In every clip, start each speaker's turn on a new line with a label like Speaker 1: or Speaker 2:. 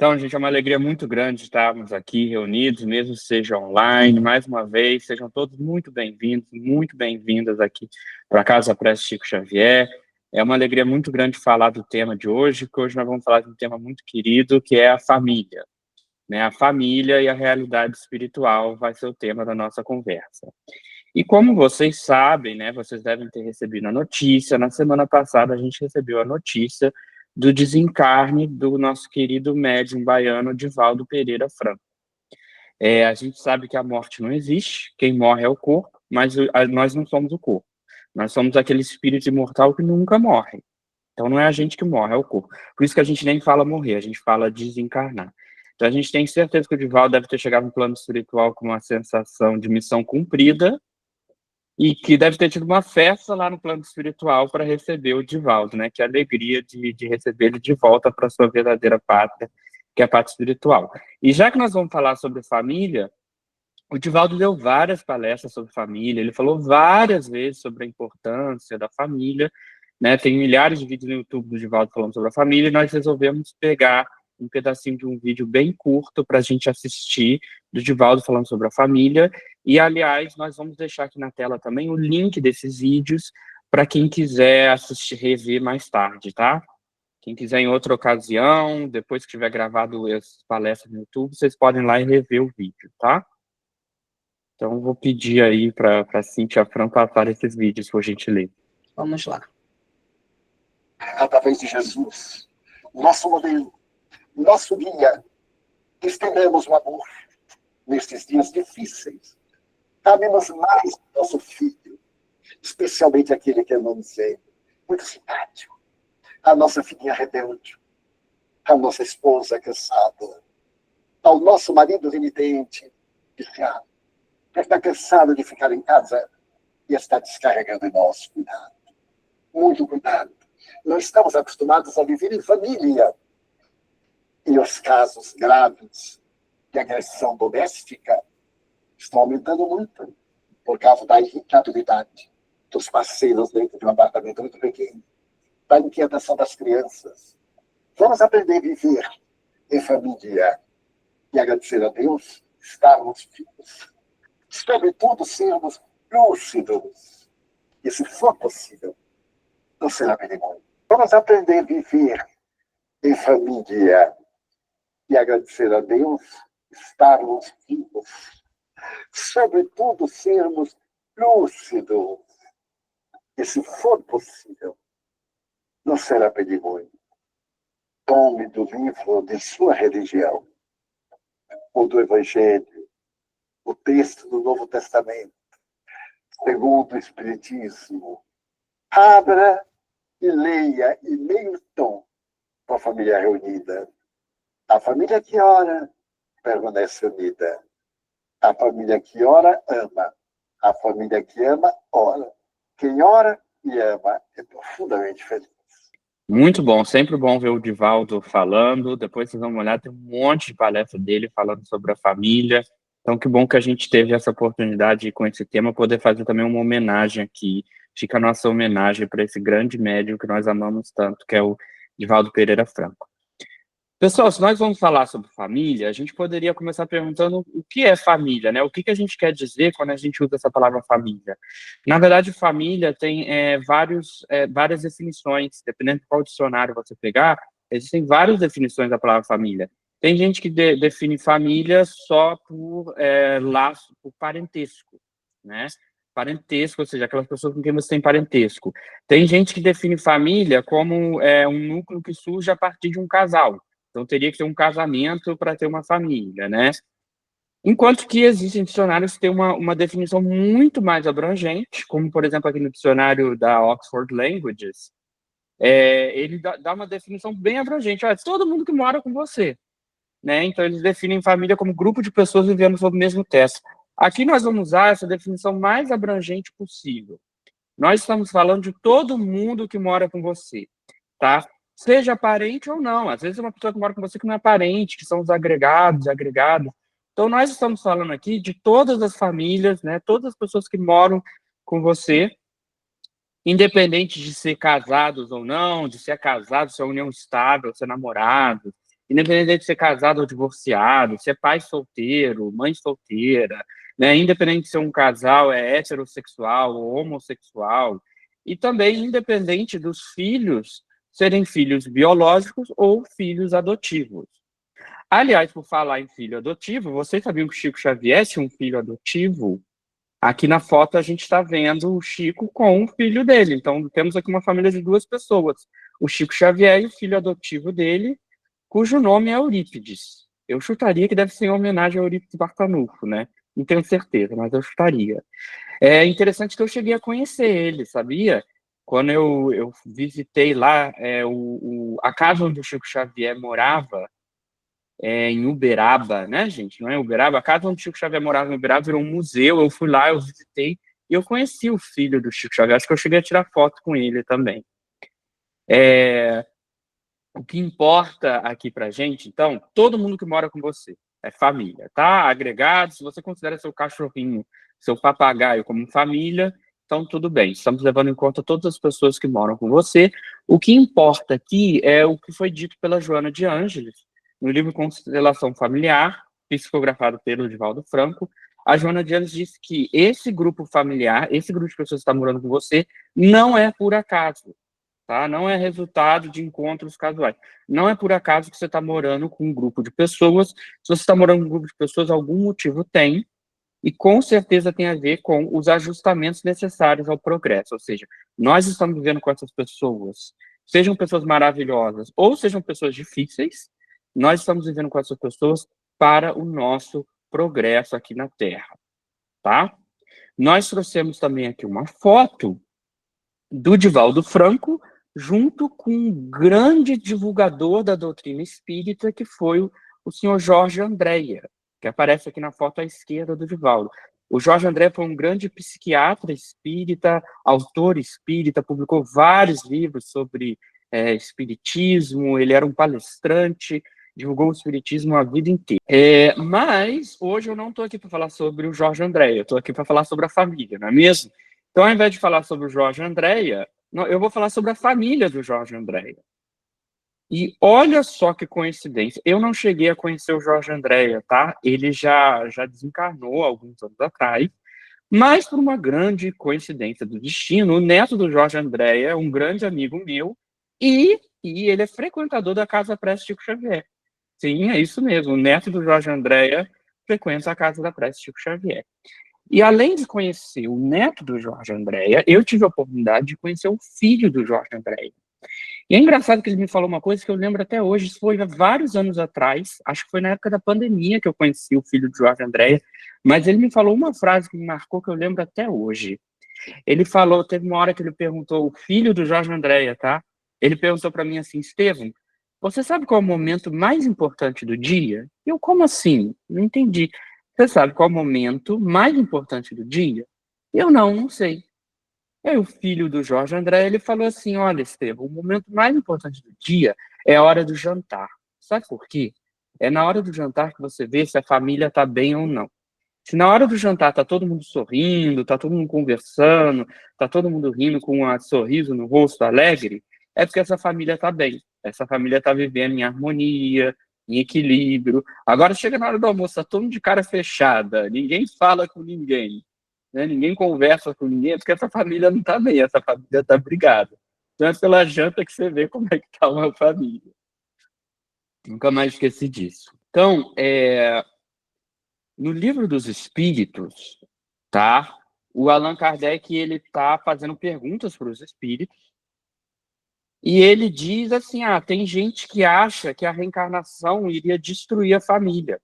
Speaker 1: Então, gente, é uma alegria muito grande estarmos aqui reunidos, mesmo seja online, mais uma vez. Sejam todos muito bem-vindos, muito bem-vindas aqui para a Casa Prece Chico Xavier. É uma alegria muito grande falar do tema de hoje, que hoje nós vamos falar de um tema muito querido, que é a família. Né? A família e a realidade espiritual vai ser o tema da nossa conversa. E como vocês sabem, né, vocês devem ter recebido a notícia, na semana passada a gente recebeu a notícia do desencarne do nosso querido médium baiano Divaldo Pereira Franco. A gente sabe que a morte não existe, quem morre é o corpo, mas nós não somos o corpo. Nós somos aquele espírito imortal que nunca morre. Então não é a gente que morre, é o corpo. Por isso que a gente nem fala morrer, a gente fala desencarnar. Então a gente tem certeza que o Divaldo deve ter chegado no plano espiritual com uma sensação de missão cumprida, e que deve ter tido uma festa lá no plano espiritual para receber o Divaldo, né? Que alegria de receber ele de volta para sua verdadeira pátria, que é a pátria espiritual. E já que nós vamos falar sobre família, o Divaldo deu várias palestras sobre família, ele falou várias vezes sobre a importância da família, né? Tem milhares de vídeos no YouTube do Divaldo falando sobre a família, e nós resolvemos pegar um pedacinho de um vídeo bem curto para a gente assistir, do Divaldo falando sobre a família, e, aliás, nós vamos deixar aqui na tela também o link desses vídeos para quem quiser assistir, rever mais tarde, tá? Quem quiser em outra ocasião, depois que tiver gravado as palestras no YouTube, vocês podem ir lá e rever o vídeo, tá? Então, vou pedir aí para a Cíntia Fran passar esses vídeos, por gentileza.
Speaker 2: Vamos lá.
Speaker 3: Através de Jesus, nosso modelo, nosso guia, estendemos o amor nestes dias difíceis. Amemos mais nosso filho, especialmente aquele que amamos ele, muito simpático, a nossa filhinha rebelde, a nossa esposa cansada, ao nosso marido renitente, viciado, que está cansado de ficar em casa e está descarregando em nós. Cuidado, muito cuidado. Não estamos acostumados a viver em família. E os casos graves de agressão doméstica estão aumentando muito por causa da irritabilidade dos parceiros dentro de um apartamento muito pequeno, da inquietação das crianças. Vamos aprender a viver em família e agradecer a Deus estarmos vivos. Sobretudo, sermos lúcidos. E, se for possível, não será mínimo. Vamos aprender a viver em família e agradecer a Deus estarmos vivos. Sobretudo, sermos lúcidos. E, se for possível, não será perigoso. Tome do livro de sua religião, ou do Evangelho, o texto do Novo Testamento, segundo o Espiritismo. Abra e leia em meio tom com a família reunida. A família que ora permanece unida. A família que ora ama. A família que ama ora. Quem ora e ama é profundamente feliz.
Speaker 1: Muito bom, sempre bom ver o Divaldo falando. Depois vocês vão olhar, tem um monte de palestra dele falando sobre a família. Então, que bom que a gente teve essa oportunidade com esse tema, poder fazer também uma homenagem aqui. Fica a nossa homenagem para esse grande médium que nós amamos tanto, que é o Divaldo Pereira Franco. Pessoal, se nós vamos falar sobre família, a gente poderia começar perguntando o que é família, né? O que a gente quer dizer quando a gente usa essa palavra família? Na verdade, família tem várias definições, dependendo de qual dicionário você pegar, existem várias definições da palavra família. Tem gente que define família só por laço, por parentesco, né? Parentesco, ou seja, aquelas pessoas com quem você tem parentesco. Tem gente que define família como um núcleo que surge a partir de um casal. Então, teria que ter um casamento para ter uma família, né? Enquanto que existem dicionários que têm uma definição muito mais abrangente, como, por exemplo, aqui no dicionário da Oxford Languages, ele dá uma definição bem abrangente. Olha, todo mundo que mora com você, né? Então, eles definem família como grupo de pessoas vivendo sob o mesmo teto. Aqui nós vamos usar essa definição mais abrangente possível. Nós estamos falando de todo mundo que mora com você, tá? Seja parente ou não. Às vezes é uma pessoa que mora com você que não é parente, que são os agregados, agregadas. Então, nós estamos falando aqui de todas as famílias, né? Todas as pessoas que moram com você, independente de ser casados ou não, de ser casado, se é união estável, se é namorado, independente de ser casado ou divorciado, ser pai solteiro, mãe solteira, né? Independente de ser um casal heterossexual ou homossexual, e também independente dos filhos serem filhos biológicos ou filhos adotivos. Aliás, por falar em filho adotivo, vocês sabiam que o Chico Xavier tinha um filho adotivo? Aqui na foto a gente está vendo o Chico com o filho dele. Então temos aqui uma família de duas pessoas. O Chico Xavier e o filho adotivo dele, cujo nome é Eurípides. Eu chutaria que deve ser em homenagem a Eurípides Barçanufo, né? Não tenho certeza, mas eu chutaria. É interessante que eu cheguei a conhecer ele, sabia? Quando eu visitei lá a casa onde o Chico Xavier morava, em Uberaba, né, gente? Não é Uberaba? A casa onde o Chico Xavier morava em Uberaba virou um museu. Eu fui lá, eu visitei e eu conheci o filho do Chico Xavier. Acho que eu cheguei a tirar foto com ele também. O que importa aqui pra gente, então, todo mundo que mora com você é família, tá? Agregado, se você considera seu cachorrinho, seu papagaio como família, então tudo bem. Estamos levando em conta todas as pessoas que moram com você. O que importa aqui é o que foi dito pela Joana de Ângeles, no livro Constelação Familiar, psicografado pelo Divaldo Franco. A Joana de Ângeles disse que esse grupo familiar, esse grupo de pessoas que está morando com você, não é por acaso. Tá? Não é resultado de encontros casuais. Não é por acaso que você está morando com um grupo de pessoas. Se você está morando com um grupo de pessoas, algum motivo tem, e com certeza tem a ver com os ajustamentos necessários ao progresso. Ou seja, nós estamos vivendo com essas pessoas, sejam pessoas maravilhosas ou sejam pessoas difíceis, nós estamos vivendo com essas pessoas para o nosso progresso aqui na Terra. Tá? Nós trouxemos também aqui uma foto do Divaldo Franco, junto com um grande divulgador da doutrina espírita, que foi o senhor Jorge Andréa, que aparece aqui na foto à esquerda do Divaldo. O Jorge Andréa foi um grande psiquiatra espírita, autor espírita, publicou vários livros sobre espiritismo, ele era um palestrante, divulgou o espiritismo a vida inteira. Mas hoje eu não estou aqui para falar sobre o Jorge Andréa, eu estou aqui para falar sobre a família, não é mesmo? Então, ao invés de falar sobre o Jorge Andréa, eu vou falar sobre a família do Jorge Andréa. E olha só que coincidência, eu não cheguei a conhecer o Jorge Andréa, tá? Ele já desencarnou há alguns anos atrás, mas por uma grande coincidência do destino, o neto do Jorge Andréa é um grande amigo meu e ele é frequentador da Casa Prece Chico Xavier. Sim, é isso mesmo, o neto do Jorge Andréa frequenta a Casa da Prece Chico Xavier. E além de conhecer o neto do Jorge Andréa, eu tive a oportunidade de conhecer o filho do Jorge Andréa. E é engraçado que ele me falou uma coisa que eu lembro até hoje, isso foi há vários anos atrás, acho que foi na época da pandemia que eu conheci o filho do Jorge Andréa, mas ele me falou uma frase que me marcou que eu lembro até hoje. Ele falou, teve uma hora que ele perguntou, o filho do Jorge Andréa, tá? Ele perguntou para mim assim, Estevam, você sabe qual é o momento mais importante do dia? Eu, como assim? Não entendi. Você sabe qual é o momento mais importante do dia? Eu não sei. Aí o filho do Jorge André, ele falou assim, olha, Estevam, o momento mais importante do dia é a hora do jantar. Sabe por quê? É na hora do jantar que você vê se a família está bem ou não. Se na hora do jantar tá todo mundo sorrindo, tá todo mundo conversando, tá todo mundo rindo com um sorriso no rosto alegre, é porque essa família tá bem. Essa família tá vivendo em harmonia, em equilíbrio. Agora chega na hora do almoço, tá todo mundo de cara fechada, ninguém fala com ninguém, né? Ninguém conversa com ninguém, é porque essa família não tá bem, essa família tá brigada. Então é pela janta que você vê como é que tá uma família. Nunca mais esqueci disso. Então, no Livro dos Espíritos, tá? O Allan Kardec, ele tá fazendo perguntas para os espíritos e ele diz assim, tem gente que acha que a reencarnação iria destruir a família,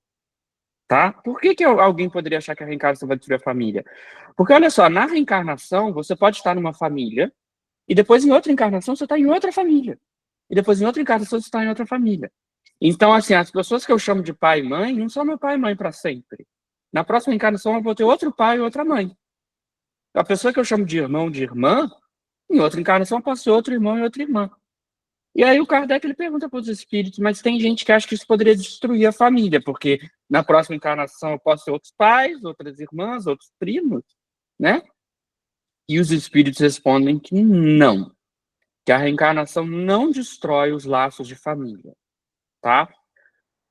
Speaker 1: tá? Por que alguém poderia achar que a reencarnação vai destruir a família? Porque, olha só, na reencarnação, você pode estar numa família e depois em outra encarnação você está em outra família. E depois em outra encarnação você está em outra família. Então, assim, as pessoas que eu chamo de pai e mãe não são meu pai e mãe para sempre. Na próxima encarnação eu vou ter outro pai e outra mãe. A pessoa que eu chamo de irmão, de irmã, em outra encarnação eu posso ser outro irmão e outra irmã. E aí o Kardec ele pergunta para os espíritos, mas tem gente que acha que isso poderia destruir a família, porque na próxima encarnação eu posso ter outros pais, outras irmãs, outros primos, né? E os espíritos respondem que não, que a reencarnação não destrói os laços de família, tá?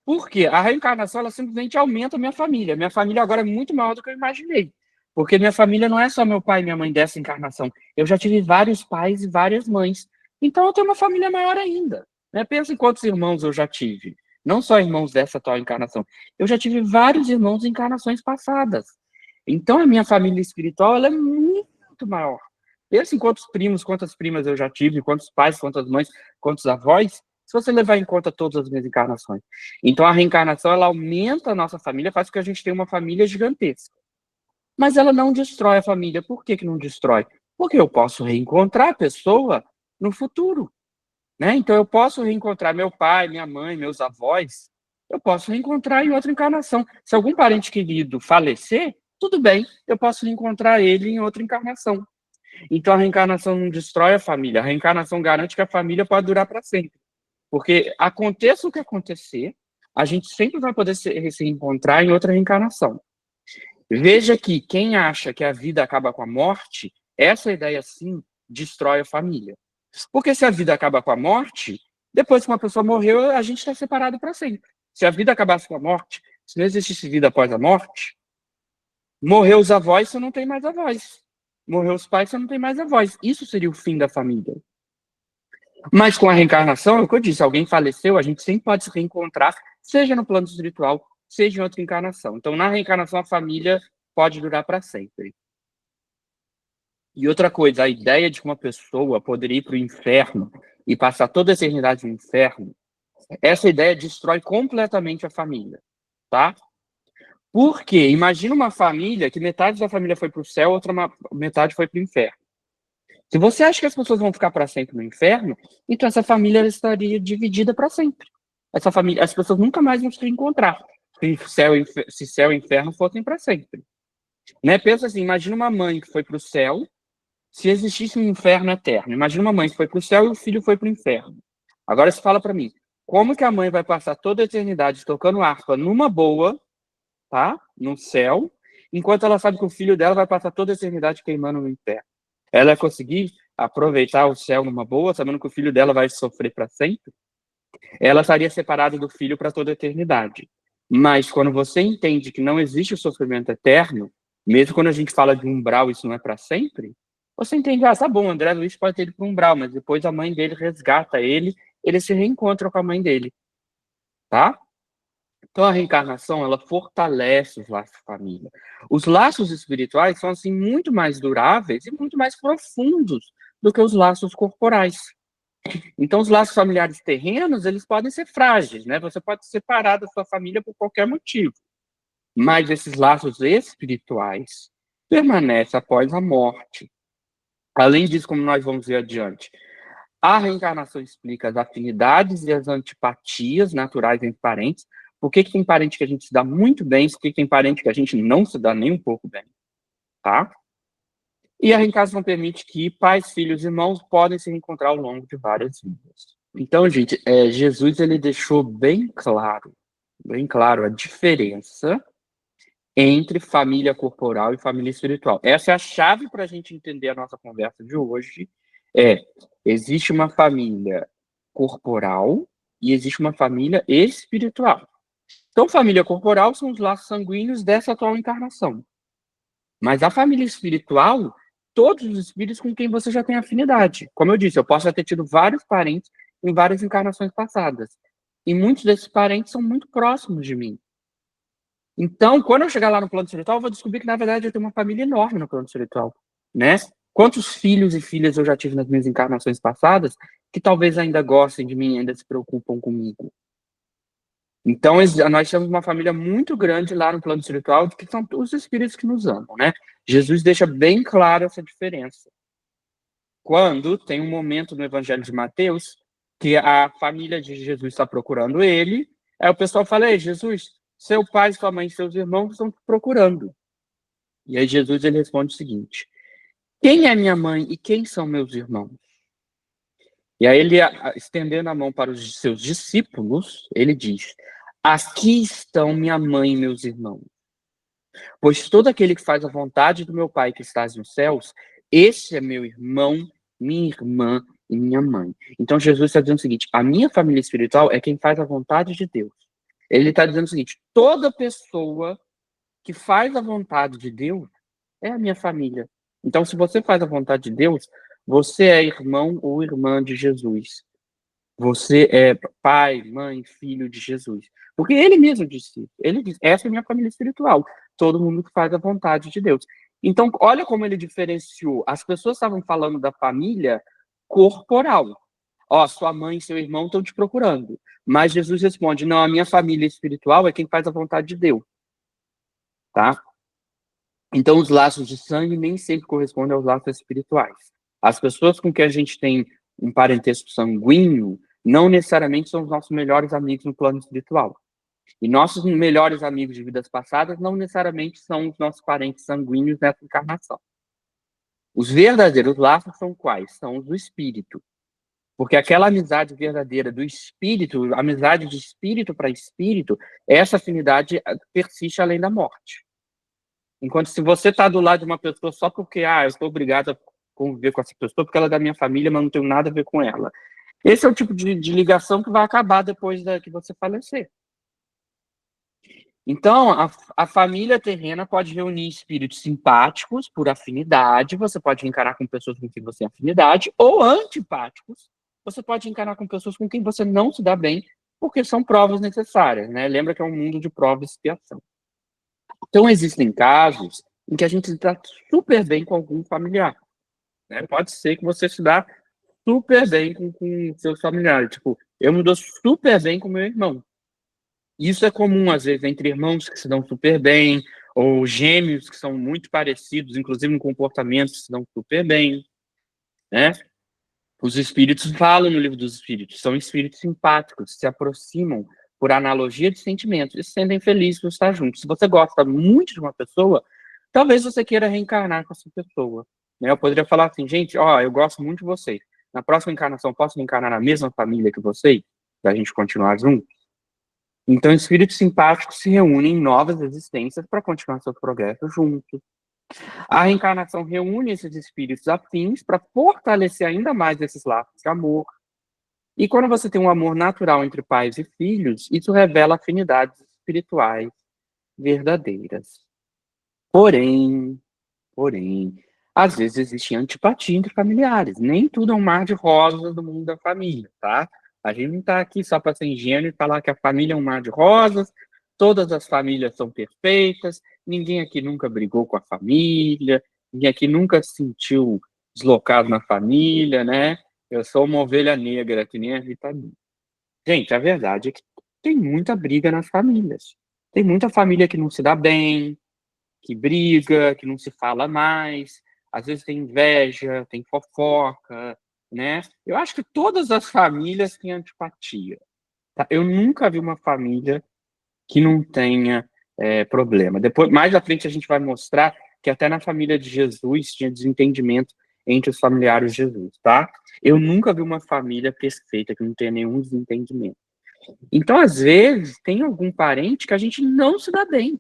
Speaker 1: Porque a reencarnação, ela simplesmente aumenta a minha família. Minha família agora é muito maior do que eu imaginei. Porque minha família não é só meu pai e minha mãe dessa encarnação. Eu já tive vários pais e várias mães. Então eu tenho uma família maior ainda. Né? Pensa em quantos irmãos eu já tive. Não só irmãos dessa atual encarnação. Eu já tive vários irmãos em encarnações passadas. Então a minha família espiritual, ela é muito maior. Pensa em quantos primos, quantas primas eu já tive, quantos pais, quantas mães, quantos avós, se você levar em conta todas as minhas encarnações. Então, a reencarnação, ela aumenta a nossa família, faz com que a gente tenha uma família gigantesca. Mas ela não destrói a família. Por que que não destrói? Porque eu posso reencontrar a pessoa no futuro, né? Então, eu posso reencontrar meu pai, minha mãe, meus avós, eu posso reencontrar em outra encarnação. Se algum parente querido falecer, tudo bem, eu posso reencontrar ele em outra encarnação. Então, a reencarnação não destrói a família. A reencarnação garante que a família pode durar para sempre. Porque aconteça o que acontecer, a gente sempre vai poder se reencontrar em outra reencarnação. Veja que quem acha que a vida acaba com a morte, essa ideia sim destrói a família. Porque se a vida acaba com a morte, depois que uma pessoa morreu, a gente está separado para sempre. Se a vida acabasse com a morte, se não existisse vida após a morte, morreu os avós, você não tem mais avós. Morreu os pais, você não tem mais avós. Isso seria o fim da família. Mas com a reencarnação, é o que eu disse, alguém faleceu, a gente sempre pode se reencontrar, seja no plano espiritual, seja em outra encarnação. Então, na reencarnação, a família pode durar para sempre. E outra coisa, a ideia de que uma pessoa poderia ir para o inferno e passar toda a eternidade no inferno, essa ideia destrói completamente a família, tá? Por quê? Imagina uma família que metade da família foi para o céu, outra metade foi para o inferno. Se você acha que as pessoas vão ficar para sempre no inferno, então essa família estaria dividida para sempre. Essa família, as pessoas nunca mais vão se encontrar. Se céu e inferno fossem para sempre. Né? Pensa assim, imagina uma mãe que foi para o céu, se existisse um inferno eterno. Imagina uma mãe que foi para o céu e o filho foi para o inferno. Agora você fala para mim, como que a mãe vai passar toda a eternidade tocando harpa numa boa, tá? No céu, enquanto ela sabe que o filho dela vai passar toda a eternidade queimando no inferno? Ela vai conseguir aproveitar o céu numa boa, sabendo que o filho dela vai sofrer para sempre? Ela estaria separada do filho para toda a eternidade. Mas quando você entende que não existe o sofrimento eterno, mesmo quando a gente fala de umbral, isso não é para sempre, você entende, tá bom, André Luiz pode ter ido para o umbral, mas depois a mãe dele resgata ele, ele se reencontra com a mãe dele, tá? Então, a reencarnação, ela fortalece os laços de família. Os laços espirituais são, assim, muito mais duráveis e muito mais profundos do que os laços corporais. Então, os laços familiares terrenos, eles podem ser frágeis, né? Você pode se separar da sua família por qualquer motivo. Mas esses laços espirituais permanecem após a morte. Além disso, como nós vamos ver adiante, a reencarnação explica as afinidades e as antipatias naturais entre parentes. Por que tem parente que a gente se dá muito bem, por que tem parente que a gente não se dá nem um pouco bem, tá? E a reencarnação permite que pais, filhos e irmãos podem se reencontrar ao longo de várias vidas. Então, gente, Jesus ele deixou bem claro a diferença entre família corporal e família espiritual. Essa é a chave para a gente entender a nossa conversa de hoje. Existe uma família corporal e existe uma família espiritual. Então, família corporal são os laços sanguíneos dessa atual encarnação. Mas a família espiritual, todos os espíritos com quem você já tem afinidade. Como eu disse, eu posso já ter tido vários parentes em várias encarnações passadas. E muitos desses parentes são muito próximos de mim. Então, quando eu chegar lá no plano espiritual, eu vou descobrir que, na verdade, eu tenho uma família enorme no plano espiritual, né? Quantos filhos e filhas eu já tive nas minhas encarnações passadas que talvez ainda gostem de mim, ainda se preocupam comigo. Então, nós temos uma família muito grande lá no plano espiritual, que são os espíritos que nos amam, né? Jesus deixa bem claro essa diferença. Quando tem um momento no Evangelho de Mateus que a família de Jesus está procurando ele, aí o pessoal fala, ei, Jesus, seu pai, sua mãe e seus irmãos estão te procurando. E aí Jesus ele responde o seguinte, quem é minha mãe e quem são meus irmãos? E aí ele, estendendo a mão para os seus discípulos, ele diz, aqui estão minha mãe e meus irmãos. Pois todo aquele que faz a vontade do meu Pai que estás nos céus, esse é meu irmão, minha irmã e minha mãe. Então Jesus está dizendo o seguinte, a minha família espiritual é quem faz a vontade de Deus. Ele está dizendo o seguinte: toda pessoa que faz a vontade de Deus é a minha família. Então, se você faz a vontade de Deus, você é irmão ou irmã de Jesus. Você é pai, mãe, filho de Jesus. Porque ele mesmo disse, ele disse, essa é a minha família espiritual. Todo mundo que faz a vontade de Deus. Então, olha como ele diferenciou. As pessoas estavam falando da família corporal. Ó, sua mãe e seu irmão estão te procurando. Mas Jesus responde, não, a minha família espiritual é quem faz a vontade de Deus. Tá? Então, os laços de sangue nem sempre correspondem aos laços espirituais. As pessoas com quem a gente tem um parentesco sanguíneo não necessariamente são os nossos melhores amigos no plano espiritual. E nossos melhores amigos de vidas passadas não necessariamente são os nossos parentes sanguíneos nessa encarnação. Os verdadeiros laços são quais? São os do espírito. Porque aquela amizade verdadeira do espírito, amizade de espírito para espírito, essa afinidade persiste além da morte. Enquanto se você está do lado de uma pessoa só porque, eu estou obrigado a conviver com essa pessoa porque ela é da minha família, mas não tenho nada a ver com ela. Esse é o tipo de ligação que vai acabar depois que você falecer. Então, a família terrena pode reunir espíritos simpáticos por afinidade, você pode encarar com pessoas com quem você tem afinidade, ou antipáticos, você pode encarar com pessoas com quem você não se dá bem, porque são provas necessárias, né? Lembra que é um mundo de prova e expiação. Então, existem casos em que a gente se dá super bem com algum familiar. Né? Pode ser que você se dá super bem com seus familiares. Tipo, eu me dou super bem com meu irmão. Isso é comum, às vezes, entre irmãos que se dão super bem, ou gêmeos que são muito parecidos, inclusive no comportamento, se dão super bem. Né? Os espíritos falam no livro dos espíritos, são espíritos simpáticos, se aproximam por analogia de sentimentos e se sentem felizes por estar juntos. Se você gosta muito de uma pessoa, talvez você queira reencarnar com essa pessoa. Né? Eu poderia falar assim, gente, eu gosto muito de vocês. Na próxima encarnação, posso reencarnar na mesma família que vocês? Para a gente continuar junto? Então, espíritos simpáticos se reúnem em novas existências para continuar seu progresso juntos. A reencarnação reúne esses espíritos afins para fortalecer ainda mais esses laços de amor. E quando você tem um amor natural entre pais e filhos, isso revela afinidades espirituais verdadeiras. Porém, às vezes existe antipatia entre familiares. Nem tudo é um mar de rosas do mundo da família, tá? A gente não está aqui só para ser ingênuo e falar que a família é um mar de rosas, todas as famílias são perfeitas, ninguém aqui nunca brigou com a família, ninguém aqui nunca se sentiu deslocado na família, né? Eu sou uma ovelha negra, que nem a Rita Lee. Gente, a verdade é que tem muita briga nas famílias. Tem muita família que não se dá bem, que briga, que não se fala mais, às vezes tem inveja, tem fofoca, né? Eu acho que todas as famílias têm antipatia. Tá? Eu nunca vi uma família que não tenha problema. Depois, mais à frente, a gente vai mostrar que até na família de Jesus tinha desentendimento entre os familiares de Jesus, tá? Eu nunca vi uma família perfeita que não tenha nenhum desentendimento. Então, às vezes, tem algum parente que a gente não se dá bem.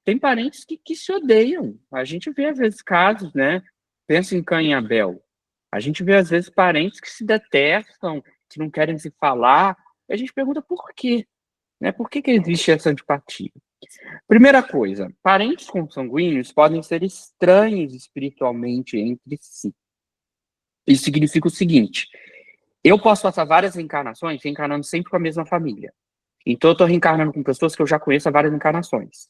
Speaker 1: Tem parentes que se odeiam. A gente vê, às vezes, casos, né? Pensa em Caim e Abel. A gente vê, às vezes, parentes que se detestam, que não querem se falar. E a gente pergunta por quê? Né? Por que existe essa antipatia? Primeira coisa, parentes consanguíneos podem ser estranhos espiritualmente entre si. Isso significa o seguinte: eu posso passar várias reencarnações reencarnando sempre com a mesma família. Então, eu estou reencarnando com pessoas que eu já conheço há várias encarnações.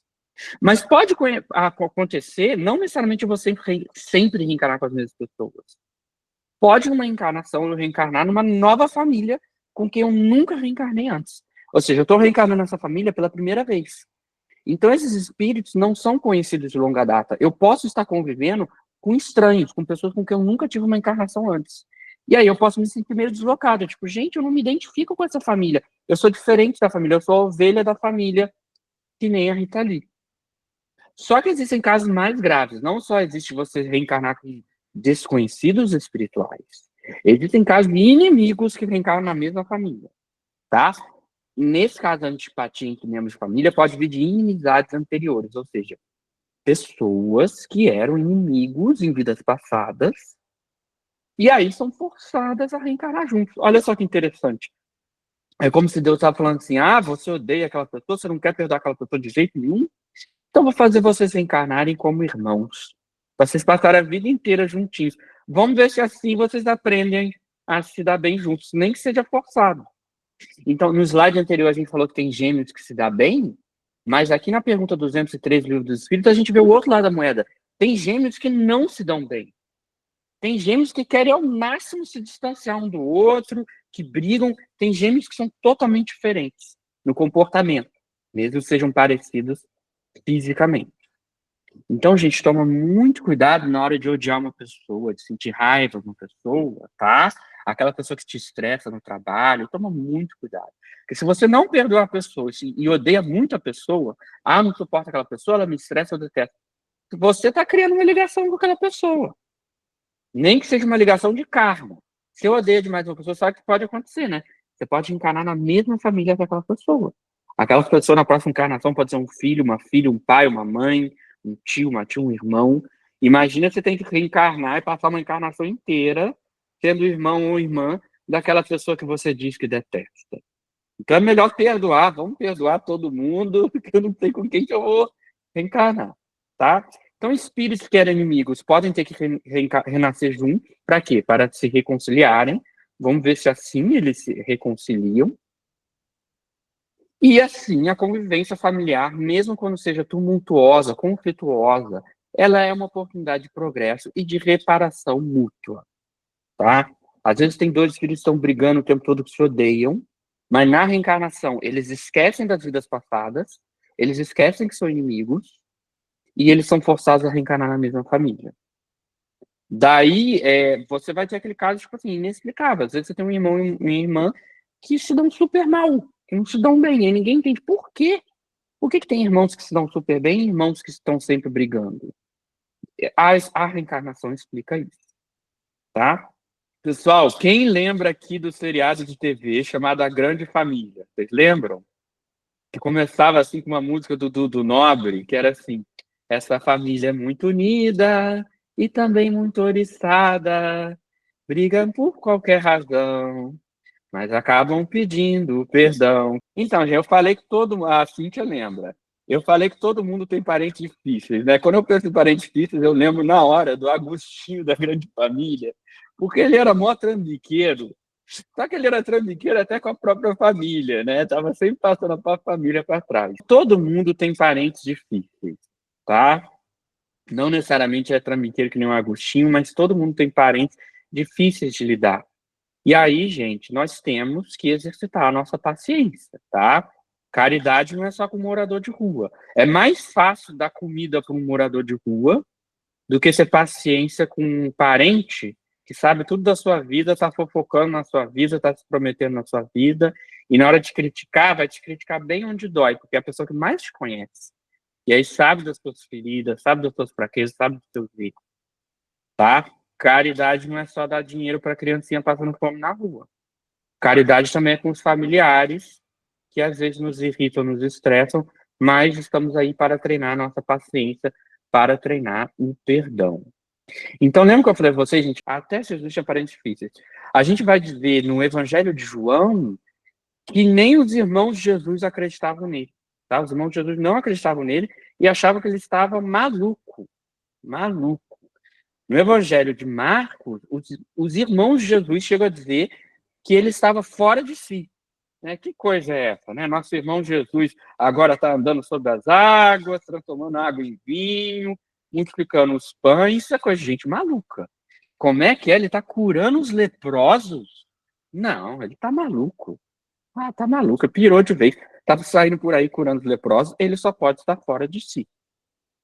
Speaker 1: Mas pode acontecer, não necessariamente você sempre reencarnar com as mesmas pessoas. Pode, numa encarnação, eu reencarnar numa nova família com quem eu nunca reencarnei antes. Ou seja, eu estou reencarnando nessa família pela primeira vez. Então, esses espíritos não são conhecidos de longa data. Eu posso estar convivendo com estranhos, com pessoas com quem eu nunca tive uma encarnação antes. E aí eu posso me sentir meio deslocado. Tipo, gente, eu não me identifico com essa família. Eu sou diferente da família, eu sou a ovelha da família, que nem a Rita Lee. Só que existem casos mais graves. Não só existe você reencarnar com desconhecidos espirituais. Existem casos de inimigos que reencarnam na mesma família, tá? Nesse caso, a antipatia entre membros de família pode vir de inimizades anteriores, ou seja, pessoas que eram inimigos em vidas passadas e aí são forçadas a reencarnar juntos. Olha só que interessante. É como se Deus estava falando assim, você odeia aquela pessoa, você não quer perdoar aquela pessoa de jeito nenhum? Então vou fazer vocês reencarnarem como irmãos. Vocês passarem a vida inteira juntinhos. Vamos ver se assim vocês aprendem a se dar bem juntos, nem que seja forçado. Então, no slide anterior a gente falou que tem gêmeos que se dá bem, mas aqui na pergunta 203 do Livro dos Espíritos a gente vê o outro lado da moeda. Tem gêmeos que não se dão bem. Tem gêmeos que querem ao máximo se distanciar um do outro, que brigam. Tem gêmeos que são totalmente diferentes no comportamento, mesmo que sejam parecidos fisicamente. Então, gente, toma muito cuidado na hora de odiar uma pessoa, de sentir raiva de uma pessoa, tá? Aquela pessoa que te estressa no trabalho, toma muito cuidado. Porque se você não perdoa a pessoa e odeia muito a pessoa, não suporta aquela pessoa, ela me estressa, eu detesto. Você está criando uma ligação com aquela pessoa. Nem que seja uma ligação de karma. Se eu odeio demais uma pessoa, sabe o que pode acontecer, né? Você pode encarnar na mesma família que aquela pessoa. Aquela pessoa na próxima encarnação pode ser um filho, uma filha, um pai, uma mãe, um tio, uma tia, um irmão. Imagina você tem que reencarnar e passar uma encarnação inteira sendo irmão ou irmã daquela pessoa que você diz que detesta. Então é melhor perdoar, vamos perdoar todo mundo, porque eu não sei com quem que eu vou reencarnar, tá? Então espíritos que eram inimigos podem ter que renascer juntos, para quê? Para se reconciliarem. Vamos ver se assim eles se reconciliam. E assim, a convivência familiar, mesmo quando seja tumultuosa, conflituosa, ela é uma oportunidade de progresso e de reparação mútua, tá? Às vezes tem dois espíritos que estão brigando o tempo todo que se odeiam, mas na reencarnação eles esquecem das vidas passadas, eles esquecem que são inimigos e eles são forçados a reencarnar na mesma família. Daí, você vai ter aquele caso, tipo assim, inexplicável. Às vezes você tem um irmão e uma irmã que se dão super mal, que não se dão bem, e ninguém entende por quê. Por que tem irmãos que se dão super bem e irmãos que estão sempre brigando? A reencarnação explica isso, tá? Pessoal, quem lembra aqui do seriado de TV chamado A Grande Família? Vocês lembram? Que começava assim com uma música do Nobre, que era assim: essa família é muito unida e também muito oriçada, brigam por qualquer razão, mas acabam pedindo perdão. Então, gente, eu falei que a Cíntia lembra. Eu falei que todo mundo tem parentes difíceis, né? Quando eu penso em parentes difíceis, eu lembro na hora do Agostinho da Grande Família, porque ele era mó trambiqueiro. Só que ele era trambiqueiro até com a própria família, né? Tava sempre passando a família para trás. Todo mundo tem parentes difíceis, tá? Não necessariamente é trambiqueiro que nem o Agostinho, mas todo mundo tem parentes difíceis de lidar. E aí, gente, nós temos que exercitar a nossa paciência, tá? Caridade não é só com morador de rua. É mais fácil dar comida para um morador de rua do que ser paciência com um parente que sabe tudo da sua vida, está fofocando na sua vida, está se prometendo na sua vida, e na hora de criticar, vai te criticar bem onde dói, porque é a pessoa que mais te conhece. E aí sabe das suas feridas, sabe das suas fraquezas, sabe dos seus erros, tá? Caridade não é só dar dinheiro para criancinha passando fome na rua. Caridade também é com os familiares, que às vezes nos irritam, nos estressam, mas estamos aí para treinar a nossa paciência, para treinar o perdão. Então, lembra que eu falei para vocês, gente? Até Jesus tinha parentes difíceis. A gente vai ver no Evangelho de João que nem os irmãos de Jesus acreditavam nele. Tá? Os irmãos de Jesus não acreditavam nele e achavam que ele estava maluco. Maluco. No Evangelho de Marcos, os irmãos de Jesus chegam a dizer que ele estava fora de si. Né? Que coisa é essa? Né? Nosso irmão Jesus agora está andando sobre as águas, transformando a água em vinho, multiplicando os pães. Isso é coisa de gente maluca. Como é que é? Ele está curando os leprosos? Não, ele está maluco. Tá maluco, pirou de vez. Tá saindo por aí curando os leprosos, ele só pode estar fora de si,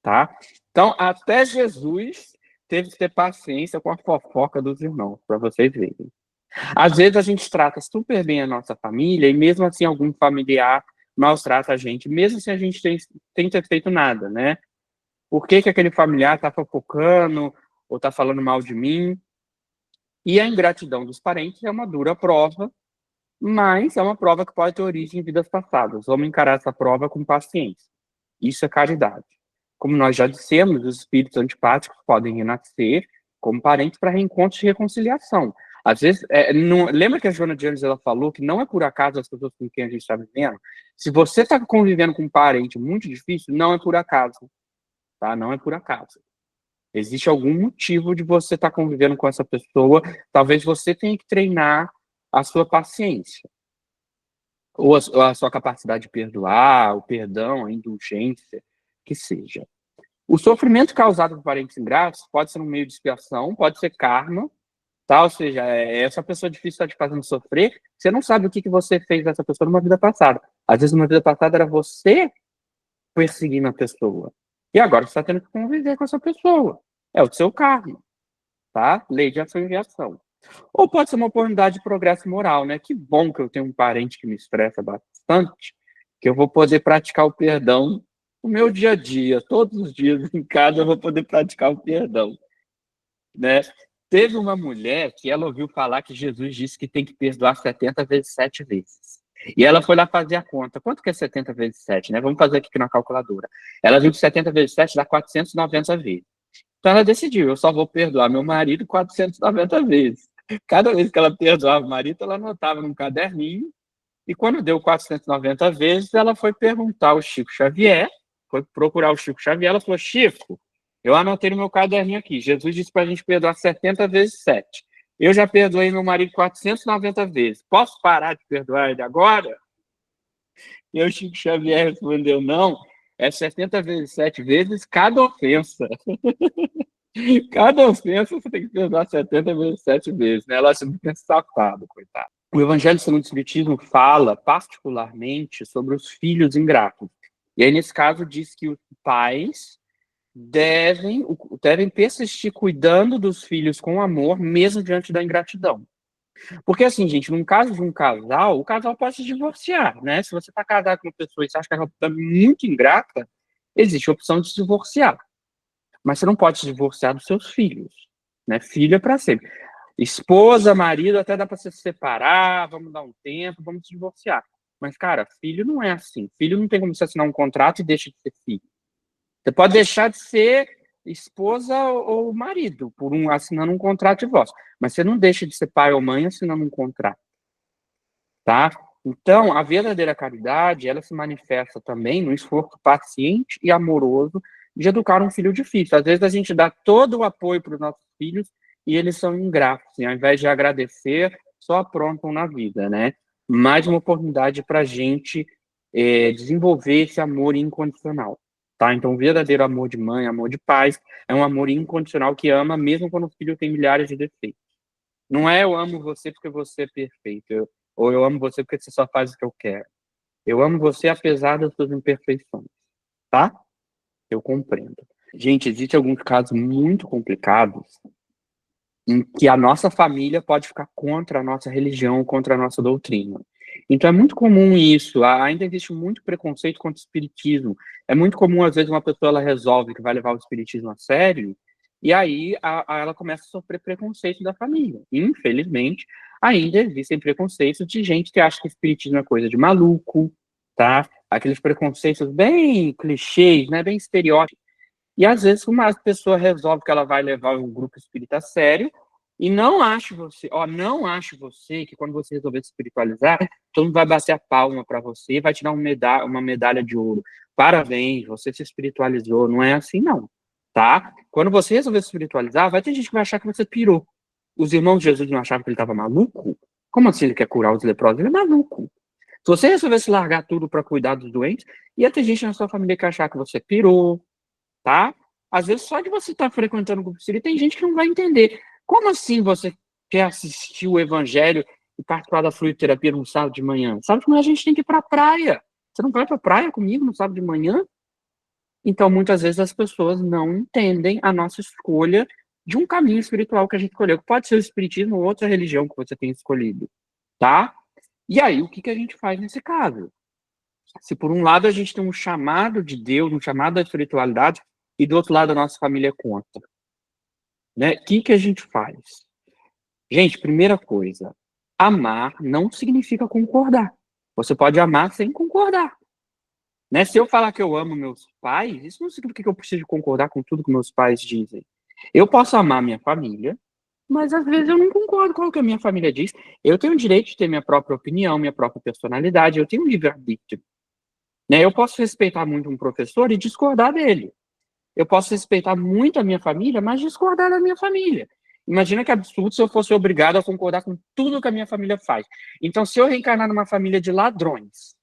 Speaker 1: tá? Então, até Jesus teve que ter paciência com a fofoca dos irmãos, para vocês verem. Às vezes a gente trata super bem a nossa família e mesmo assim algum familiar maltrata a gente, mesmo se a gente tem ter feito nada, né? Por que aquele familiar tá fofocando ou tá falando mal de mim? E a ingratidão dos parentes é uma dura prova, mas é uma prova que pode ter origem em vidas passadas. Vamos encarar essa prova com paciência. Isso é caridade. Como nós já dissemos, os espíritos antipáticos podem renascer como parentes para reencontros de reconciliação. Às vezes, lembra que a Joana de Anjos ela falou que não é por acaso as pessoas com quem a gente está vivendo? Se você está convivendo com um parente muito difícil, não é por acaso, tá? Não é por acaso. Existe algum motivo de você estar convivendo com essa pessoa. Talvez você tenha que treinar a sua paciência, ou a sua capacidade de perdoar, o perdão, a indulgência, que seja. O sofrimento causado por parentes ingratos pode ser um meio de expiação, pode ser karma, tá? Ou seja, essa pessoa difícil está te fazendo sofrer, você não sabe o que você fez dessa pessoa numa vida passada. Às vezes, numa vida passada, era você perseguindo a pessoa. E agora você está tendo que conviver com essa pessoa. É o seu karma, tá? Lei de ação e reação. Ou pode ser uma oportunidade de progresso moral, né? Que bom que eu tenho um parente que me estressa bastante, que eu vou poder praticar o perdão no meu dia a dia, todos os dias em casa eu vou poder praticar o perdão, né? Teve uma mulher que ela ouviu falar que Jesus disse que tem que perdoar 70 vezes 7 vezes. E ela foi lá fazer a conta. Quanto que é 70 vezes 7, né? Vamos fazer aqui na calculadora. Ela viu que 70 vezes 7 dá 490 vezes. Então ela decidiu, eu só vou perdoar meu marido 490 vezes. Cada vez que ela perdoava o marido, ela anotava num caderninho, e quando deu 490 vezes, ela foi perguntar ao Chico Xavier, foi procurar o Chico Xavier, ela falou, Chico, eu anotei no meu caderninho aqui, Jesus disse para a gente perdoar 70 vezes 7. Eu já perdoei meu marido 490 vezes, posso parar de perdoar ele agora? E o Chico Xavier respondeu, não, é 70 vezes 7 vezes cada ofensa. Cada ofensa você tem que perdoar 70 vezes 7 vezes, né? Ela acha muito safado, coitado. O Evangelho segundo o Espiritismo fala particularmente sobre os filhos ingratos. E aí, nesse caso, diz que os pais devem persistir cuidando dos filhos com amor, mesmo diante da ingratidão. Porque, assim, gente, num caso de um casal, o casal pode se divorciar, né? Se você está casado com uma pessoa e você acha que ela é muito ingrata, existe a opção de se divorciar. Mas você não pode se divorciar dos seus filhos, né? Filho é para sempre. Esposa, marido, até dá para se separar, vamos dar um tempo, vamos se divorciar. Mas, cara, filho não é assim. Filho não tem como você assinar um contrato e deixa de ser filho. Você pode deixar de ser esposa ou marido assinando um contrato de divórcio, mas você não deixa de ser pai ou mãe assinando um contrato, tá? Então, a verdadeira caridade, ela se manifesta também no esforço paciente e amoroso de educar um filho difícil. Às vezes a gente dá todo o apoio para os nossos filhos e eles são ingratos, e ao invés de agradecer, só aprontam na vida, né? Mais uma oportunidade para a gente desenvolver esse amor incondicional, tá? Então, o verdadeiro amor de mãe, amor de pais, é um amor incondicional que ama mesmo quando o filho tem milhares de defeitos. Não é eu amo você porque você é perfeito, ou eu amo você porque você só faz o que eu quero. Eu amo você apesar das suas imperfeições, tá? Eu compreendo. Gente, existem alguns casos muito complicados em que a nossa família pode ficar contra a nossa religião, contra a nossa doutrina. Então é muito comum isso, ainda existe muito preconceito contra o espiritismo. É muito comum, às vezes, uma pessoa ela resolve que vai levar o espiritismo a sério, e aí ela começa a sofrer preconceito da família. E, infelizmente, ainda existem preconceitos de gente que acha que o espiritismo é coisa de maluco, tá? Aqueles preconceitos bem clichês, né? Bem estereótipos. E às vezes uma pessoa resolve que ela vai levar um grupo espírita a sério e não ache você que quando você resolver se espiritualizar, todo mundo vai bater a palma para você e vai te dar uma medalha de ouro. Parabéns, você se espiritualizou. Não é assim, não, tá? Quando você resolver se espiritualizar, vai ter gente que vai achar que você pirou. Os irmãos de Jesus não achavam que ele estava maluco? Como assim ele quer curar os leprosos? Ele é maluco. Se você resolvesse largar tudo para cuidar dos doentes, ia ter gente na sua família que achar que você pirou, tá? Às vezes, só de você estar frequentando o grupo espírita, tem gente que não vai entender. Como assim você quer assistir o evangelho e participar da fluidoterapia no sábado de manhã? Sábado de manhã a gente tem que ir para a praia. Você não vai para a praia comigo no sábado de manhã? Então, muitas vezes as pessoas não entendem a nossa escolha de um caminho espiritual que a gente escolheu. Pode ser o espiritismo ou outra religião que você tenha escolhido, tá? E aí, o que a gente faz nesse caso? Se por um lado a gente tem um chamado de Deus, um chamado da espiritualidade, e do outro lado a nossa família é contra, né? O que a gente faz? Gente, primeira coisa, amar não significa concordar. Você pode amar sem concordar, né? Se eu falar que eu amo meus pais, isso não significa que eu preciso concordar com tudo que meus pais dizem. Eu posso amar minha família, mas às vezes eu não concordo com o que a minha família diz. Eu tenho o direito de ter minha própria opinião, minha própria personalidade, eu tenho um livre-arbítrio, né? Eu posso respeitar muito um professor e discordar dele. Eu posso respeitar muito a minha família, mas discordar da minha família. Imagina que absurdo se eu fosse obrigado a concordar com tudo que a minha família faz. Então, se eu reencarnar numa família de ladrões,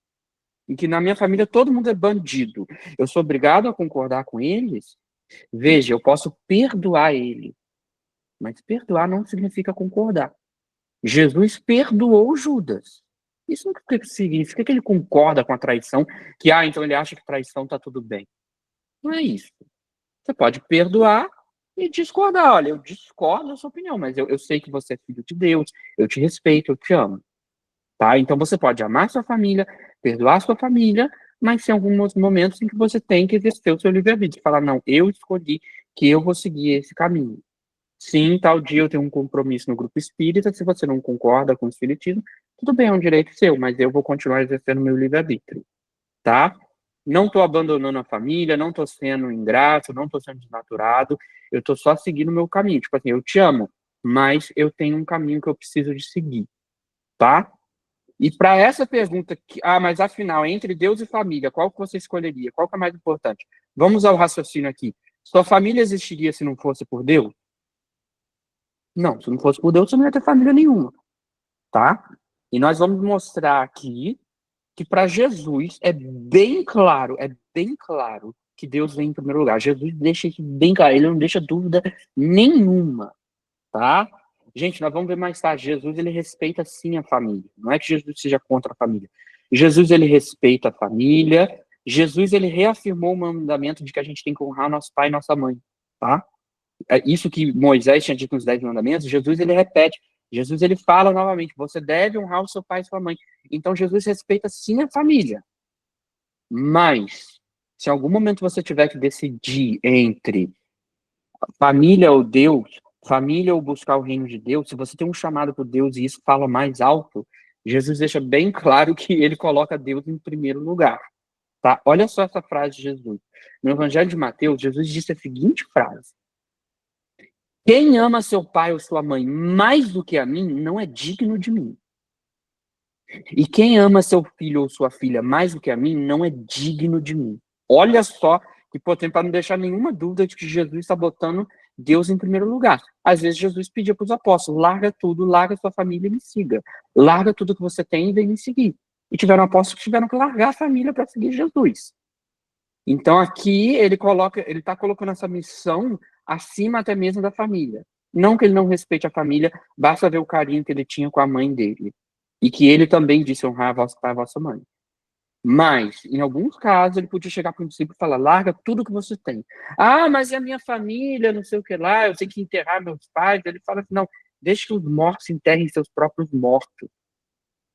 Speaker 1: em que na minha família todo mundo é bandido, eu sou obrigado a concordar com eles? Veja, eu posso perdoar ele, mas perdoar não significa concordar. Jesus perdoou Judas. Isso não significa que ele concorda com a traição, que, então ele acha que traição está tudo bem. Não é isso. Você pode perdoar e discordar. Olha, eu discordo da sua opinião, mas eu sei que você é filho de Deus, eu te respeito, eu te amo. Tá? Então você pode amar sua família, perdoar sua família, mas tem alguns momentos em que você tem que exercer o seu livre-arbítrio. Falar, não, eu escolhi que eu vou seguir esse caminho. Sim, tal dia eu tenho um compromisso no grupo espírita, se você não concorda com o espiritismo, tudo bem, é um direito seu, mas eu vou continuar exercendo meu livre-arbítrio, tá? Não estou abandonando a família, não estou sendo ingrato, não estou sendo desnaturado, eu estou só seguindo o meu caminho. Tipo assim, eu te amo, mas eu tenho um caminho que eu preciso de seguir, tá? E para essa pergunta, mas afinal, entre Deus e família, qual que você escolheria? Qual que é mais importante? Vamos ao raciocínio aqui. Sua família existiria se não fosse por Deus? Não, se não fosse por Deus, você não ia ter família nenhuma, tá? E nós vamos mostrar aqui que para Jesus é bem claro que Deus vem em primeiro lugar. Jesus deixa isso bem claro, ele não deixa dúvida nenhuma, tá? Gente, nós vamos ver mais tarde, Jesus, ele respeita sim a família. Não é que Jesus seja contra a família. Jesus, ele respeita a família. Jesus, ele reafirmou o mandamento de que a gente tem que honrar nosso pai e nossa mãe, tá? Isso que Moisés tinha dito nos 10 mandamentos, Jesus, ele repete. Jesus, ele fala novamente, você deve honrar o seu pai e sua mãe. Então, Jesus respeita sim a família. Mas, se em algum momento você tiver que decidir entre família ou Deus, família ou buscar o reino de Deus, se você tem um chamado por Deus e isso fala mais alto, Jesus deixa bem claro que ele coloca Deus em primeiro lugar. Tá? Olha só essa frase de Jesus. No Evangelho de Mateus, Jesus disse a seguinte frase: quem ama seu pai ou sua mãe mais do que a mim, não é digno de mim. E quem ama seu filho ou sua filha mais do que a mim, não é digno de mim. Olha só que potente, para não deixar nenhuma dúvida de que Jesus está botando Deus em primeiro lugar. Às vezes Jesus pedia para os apóstolos, larga tudo, larga sua família e me siga. Larga tudo que você tem e vem me seguir. E tiveram apóstolos que tiveram que largar a família para seguir Jesus. Então aqui ele está colocando essa missão acima até mesmo da família. Não que ele não respeite a família, basta ver o carinho que ele tinha com a mãe dele. E que ele também disse honrar a vosso pai e a vossa mãe. Mas, em alguns casos, ele podia chegar para um discípulo e falar, larga tudo que você tem. Ah, mas e a minha família, não sei o que lá, eu tenho que enterrar meus pais. Ele fala assim, não, deixe que os mortos enterrem seus próprios mortos,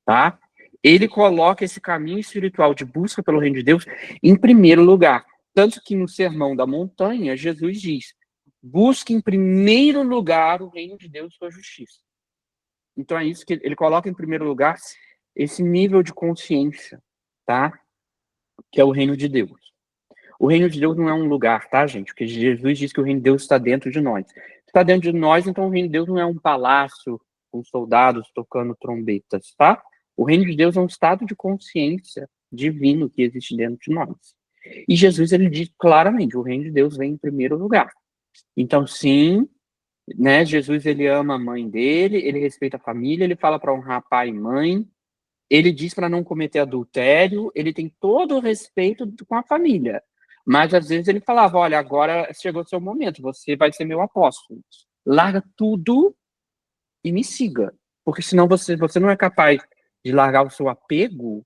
Speaker 1: tá? Ele coloca esse caminho espiritual de busca pelo reino de Deus em primeiro lugar. Tanto que no Sermão da Montanha, Jesus diz, busque em primeiro lugar o reino de Deus e sua justiça. Então é isso que ele coloca em primeiro lugar, esse nível de consciência, tá? Que é o reino de Deus. O reino de Deus não é um lugar, tá, gente? Porque Jesus diz que o reino de Deus está dentro de nós. Está dentro de nós, então o reino de Deus não é um palácio com soldados tocando trombetas, tá? O reino de Deus é um estado de consciência divino que existe dentro de nós. E Jesus, ele diz claramente, o reino de Deus vem em primeiro lugar. Então, sim, né, Jesus, ele ama a mãe dele, ele respeita a família, ele fala para honrar pai e mãe, ele diz para não cometer adultério, ele tem todo o respeito com a família. Mas às vezes ele falava, olha, agora chegou o seu momento, você vai ser meu apóstolo. Larga tudo e me siga. Porque senão você não é capaz de largar o seu apego,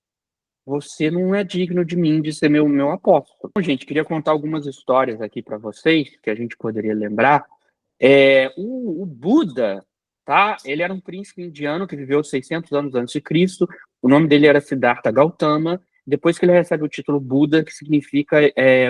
Speaker 1: você não é digno de mim de ser meu apóstolo. Bom, gente, queria contar algumas histórias aqui para vocês, que a gente poderia lembrar. O Buda, tá? Ele era um príncipe indiano que viveu 600 anos antes de Cristo. O nome dele era Siddhartha Gautama. Depois que ele recebe o título Buda, que significa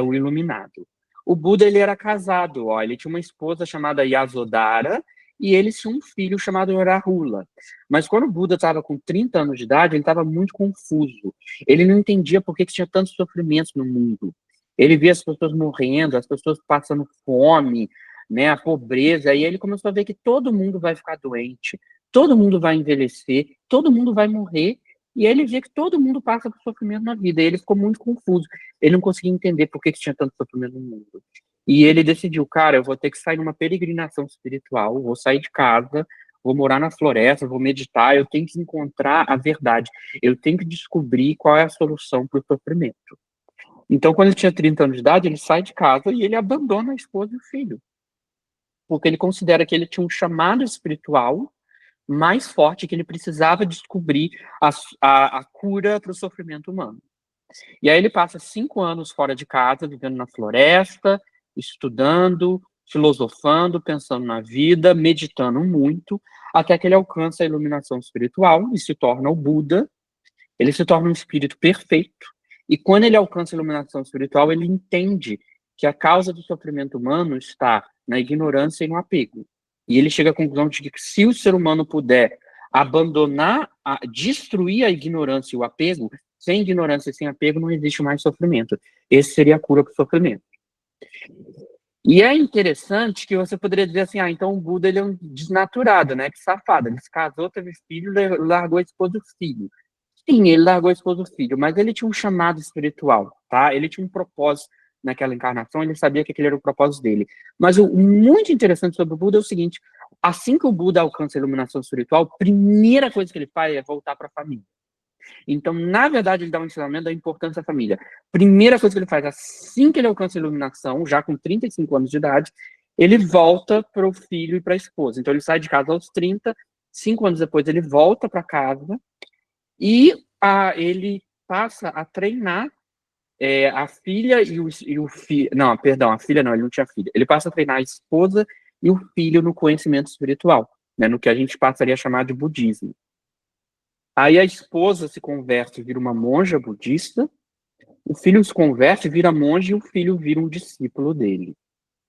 Speaker 1: o iluminado. O Buda, ele era casado, ó. Ele tinha uma esposa chamada Yasodhara e eles tinham um filho chamado Rahula. Mas quando o Buda estava com 30 anos de idade, ele estava muito confuso. Ele não entendia por que tinha tantos sofrimentos no mundo. Ele via as pessoas morrendo, as pessoas passando fome, né, a pobreza, e ele começou a ver que todo mundo vai ficar doente, todo mundo vai envelhecer, todo mundo vai morrer, e ele via que todo mundo passa por sofrimento na vida, e ele ficou muito confuso, ele não conseguia entender por que tinha tanto sofrimento no mundo. E ele decidiu, cara, eu vou ter que sair numa peregrinação espiritual, vou sair de casa, vou morar na floresta, vou meditar, eu tenho que encontrar a verdade, eu tenho que descobrir qual é a solução para o sofrimento. Então, quando ele tinha 30 anos de idade, ele sai de casa e ele abandona a esposa e o filho, porque ele considera que ele tinha um chamado espiritual mais forte, que ele precisava descobrir a cura para o sofrimento humano. E aí ele passa 5 anos fora de casa, vivendo na floresta, estudando, filosofando, pensando na vida, meditando muito, até que ele alcança a iluminação espiritual e se torna o Buda. Ele se torna um espírito perfeito. E quando ele alcança a iluminação espiritual, ele entende que a causa do sofrimento humano está na ignorância e no apego. E ele chega à conclusão de que se o ser humano puder abandonar, destruir a ignorância e o apego, sem ignorância e sem apego não existe mais sofrimento. Esse seria a cura para o sofrimento. E é interessante que você poderia dizer assim, então o Buda ele é um desnaturado, né? Que safado. Ele se casou, teve filho, largou a esposa e o filho. Sim, ele largou a esposa e o filho, mas ele tinha um chamado espiritual, tá? Ele tinha um propósito naquela encarnação, ele sabia que aquele era o propósito dele. Mas o muito interessante sobre o Buda é o seguinte, assim que o Buda alcança a iluminação espiritual, a primeira coisa que ele faz é voltar para a família. Então, na verdade, ele dá um ensinamento da importância da família. Primeira coisa que ele faz, assim que ele alcança a iluminação, já com 35 anos de idade, ele volta para o filho e para a esposa. Então, ele sai de casa aos 30, 5 anos depois ele volta para casa e ele passa a treinar a filha e o filho. Não, perdão, a filha não, ele não tinha filha. Ele passa a treinar a esposa e o filho no conhecimento espiritual, né, no que a gente passaria a chamar de budismo. Aí a esposa se converte e vira uma monja budista, o filho se converte, vira monge e o filho vira um discípulo dele,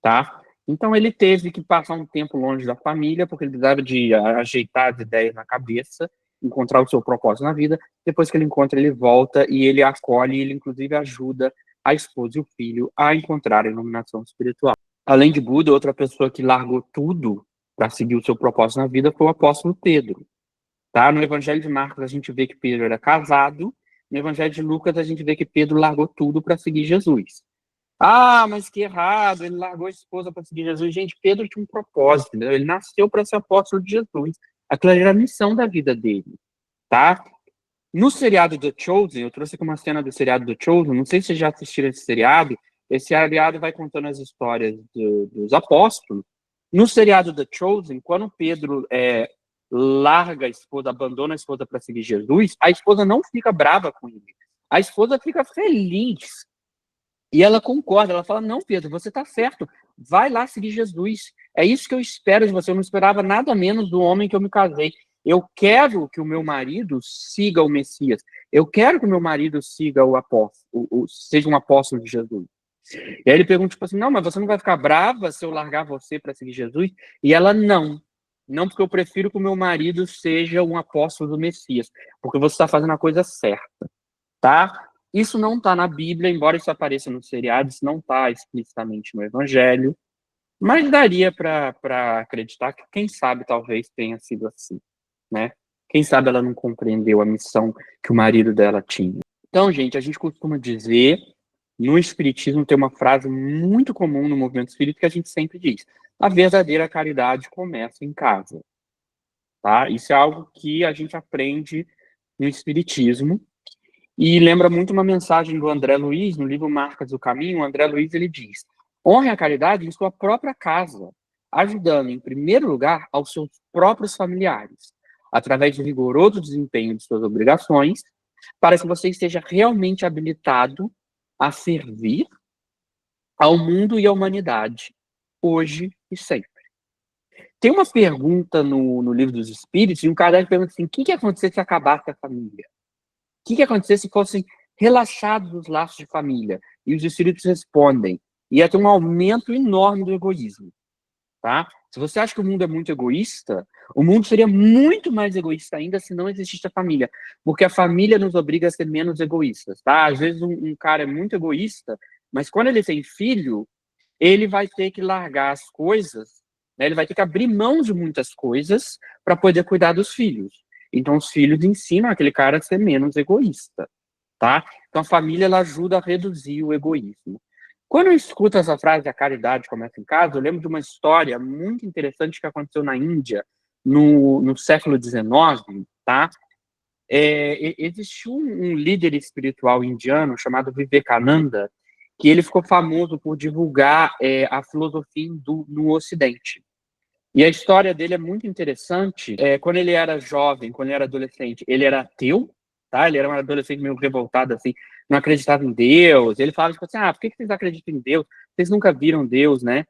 Speaker 1: tá? Então ele teve que passar um tempo longe da família, porque ele precisava de ajeitar as ideias na cabeça, encontrar o seu propósito na vida. Depois que ele encontra, ele volta e ele acolhe, ele inclusive ajuda a esposa e o filho a encontrar a iluminação espiritual. Além de Buda, outra pessoa que largou tudo para seguir o seu propósito na vida foi o apóstolo Pedro. Tá? No Evangelho de Marcos, a gente vê que Pedro era casado. No Evangelho de Lucas, a gente vê que Pedro largou tudo para seguir Jesus. Ah, mas que errado, ele largou a esposa para seguir Jesus. Gente, Pedro tinha um propósito, entendeu? Ele nasceu para ser apóstolo de Jesus. Aquela era a missão da vida dele, tá? No seriado The Chosen, eu trouxe aqui uma cena do seriado The Chosen, não sei se vocês já assistiram esse seriado vai contando as histórias dos apóstolos. No seriado The Chosen, quando Pedro larga a esposa, abandona a esposa para seguir Jesus, a esposa não fica brava com ele. A esposa fica feliz. E ela concorda, ela fala, não, Pedro, você está certo, vai lá seguir Jesus. É isso que eu espero de você, eu não esperava nada menos do homem que eu me casei. Eu quero que o meu marido siga o Messias. Eu quero que o meu marido siga o apóstolo, seja um apóstolo de Jesus. E aí ele pergunta, tipo assim, não, mas você não vai ficar brava se eu largar você para seguir Jesus? E ela, não. Não, porque eu prefiro que o meu marido seja um apóstolo do Messias. Porque você está fazendo a coisa certa, tá? Isso não está na Bíblia, embora isso apareça no seriado, isso não está explicitamente no Evangelho. Mas daria para acreditar que, quem sabe, talvez tenha sido assim, né? Quem sabe ela não compreendeu a missão que o marido dela tinha. Então, gente, a gente costuma dizer, no Espiritismo tem uma frase muito comum no movimento espírita que a gente sempre diz: a verdadeira caridade começa em casa, tá? Isso é algo que a gente aprende no Espiritismo e lembra muito uma mensagem do André Luiz, no livro Marcas do Caminho. O André Luiz, ele diz: honre a caridade em sua própria casa, ajudando, em primeiro lugar, aos seus próprios familiares, através do rigoroso desempenho de suas obrigações, para que você esteja realmente habilitado a servir ao mundo e à humanidade, hoje e sempre. Tem uma pergunta no Livro dos Espíritos, e um Kardec pergunta assim: o que ia acontecer se acabasse a família? O que ia acontecer se fossem relaxados os laços de família? E os espíritos respondem: ia ter um aumento enorme do egoísmo. Tá? Se você acha que o mundo é muito egoísta, o mundo seria muito mais egoísta ainda se não existisse a família, porque a família nos obriga a ser menos egoístas, tá? Às vezes um cara é muito egoísta, mas quando ele tem filho, ele vai ter que largar as coisas, né? Ele vai ter que abrir mão de muitas coisas para poder cuidar dos filhos. Então, os filhos ensinam aquele cara a ser menos egoísta, tá? Então, a família, ela ajuda a reduzir o egoísmo. Quando eu escuto essa frase, a caridade começa em casa, eu lembro de uma história muito interessante que aconteceu na Índia, no século XIX, tá? Existiu um líder espiritual indiano chamado Vivekananda, que ele ficou famoso por divulgar a filosofia hindu no Ocidente. E a história dele é muito interessante. Quando ele era jovem, quando ele era adolescente, ele era ateu, tá? Ele era um adolescente meio revoltado, assim, não acreditava em Deus. Ele falava, tipo assim, por que vocês acreditam em Deus? Vocês nunca viram Deus, né?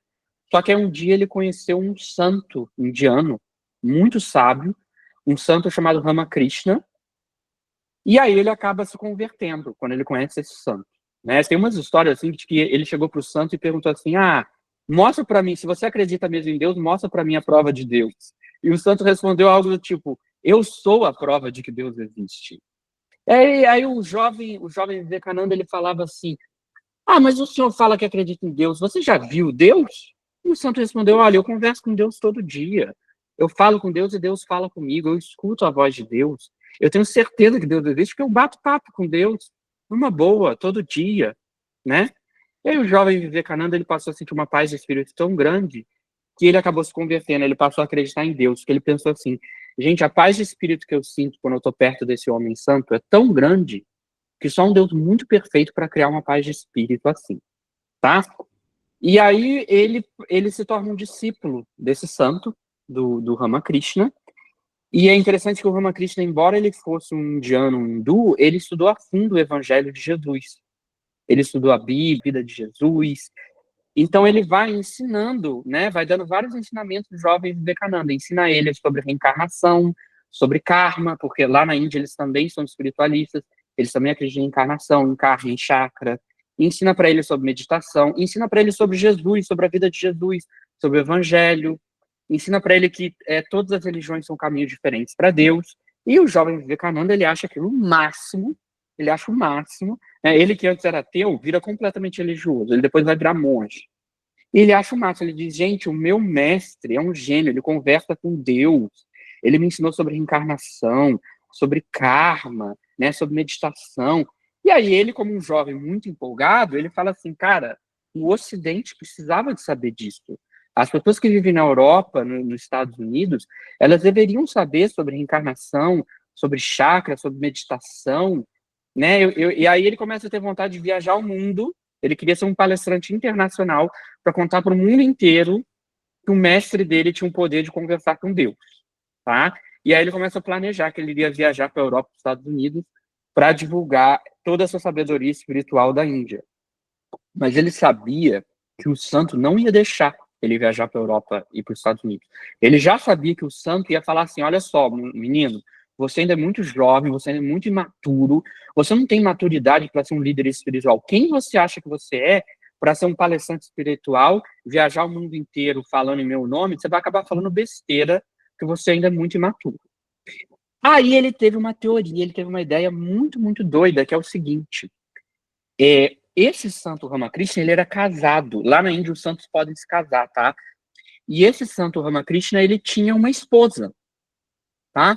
Speaker 1: Só que aí um dia ele conheceu um santo indiano, muito sábio, um santo chamado Ramakrishna, e aí ele acaba se convertendo quando ele conhece esse santo. Né? Tem umas histórias assim de que ele chegou para o santo e perguntou assim: mostra para mim, se você acredita mesmo em Deus, mostra para mim a prova de Deus. E o santo respondeu algo do tipo: eu sou a prova de que Deus existe. Aí o jovem Vivekananda, ele falava assim: mas o senhor fala que acredita em Deus, você já viu Deus? E o santo respondeu: olha, eu converso com Deus todo dia. Eu falo com Deus e Deus fala comigo. Eu escuto a voz de Deus. Eu tenho certeza que Deus existe, porque eu bato papo com Deus numa boa, todo dia, né? E aí o jovem Vivekananda, ele passou a sentir uma paz de espírito tão grande que ele acabou se convertendo, ele passou a acreditar em Deus, porque ele pensou assim: gente, a paz de espírito que eu sinto quando eu estou perto desse homem santo é tão grande que só um Deus muito perfeito para criar uma paz de espírito assim, tá? E aí ele se torna um discípulo desse santo, do Ramakrishna. E é interessante que o Ramakrishna, embora ele fosse um indiano, um hindu, ele estudou a fundo o evangelho de Jesus. Ele estudou a Bíblia, a vida de Jesus. Então ele vai ensinando, né, vai dando vários ensinamentos do jovem Vivekananda. Ensina ele sobre reencarnação, sobre karma, porque lá na Índia eles também são espiritualistas, eles também acreditam em encarnação, em karma, em chakra. Ensina para ele sobre meditação, ensina para ele sobre Jesus, sobre a vida de Jesus, sobre o evangelho. Ensina para ele que todas as religiões são caminhos diferentes para Deus. E o jovem Vivekananda, ele acha aquilo o máximo, ele acha o máximo. Ele que antes era ateu, vira completamente religioso, ele depois vai virar monge. E ele acha o máximo, ele diz: gente, o meu mestre é um gênio, ele conversa com Deus, ele me ensinou sobre reencarnação, sobre karma, né, sobre meditação. E aí ele, como um jovem muito empolgado, ele fala assim: cara, o Ocidente precisava de saber disso. As pessoas que vivem na Europa, nos Estados Unidos, elas deveriam saber sobre reencarnação, sobre chakra, sobre meditação, né? E aí ele começa a ter vontade de viajar ao mundo. Ele queria ser um palestrante internacional para contar para o mundo inteiro que o mestre dele tinha um poder de conversar com Deus, tá? E aí ele começa a planejar que ele iria viajar para a Europa, para os Estados Unidos, para divulgar toda essa sabedoria espiritual da Índia. Mas ele sabia que o santo não ia deixar ele viajar para a Europa e para os Estados Unidos. Ele já sabia que o santo ia falar assim: olha só, menino, você ainda é muito jovem, você ainda é muito imaturo, você não tem maturidade para ser um líder espiritual. Quem você acha que você é para ser um palestrante espiritual, viajar o mundo inteiro falando em meu nome? Você vai acabar falando besteira, que você ainda é muito imaturo. Aí ele teve uma teoria, ele teve uma ideia muito, muito doida, que é o seguinte: esse santo Ramakrishna, ele era casado. Lá na Índia, os santos podem se casar, tá? E esse santo Ramakrishna, ele tinha uma esposa, tá?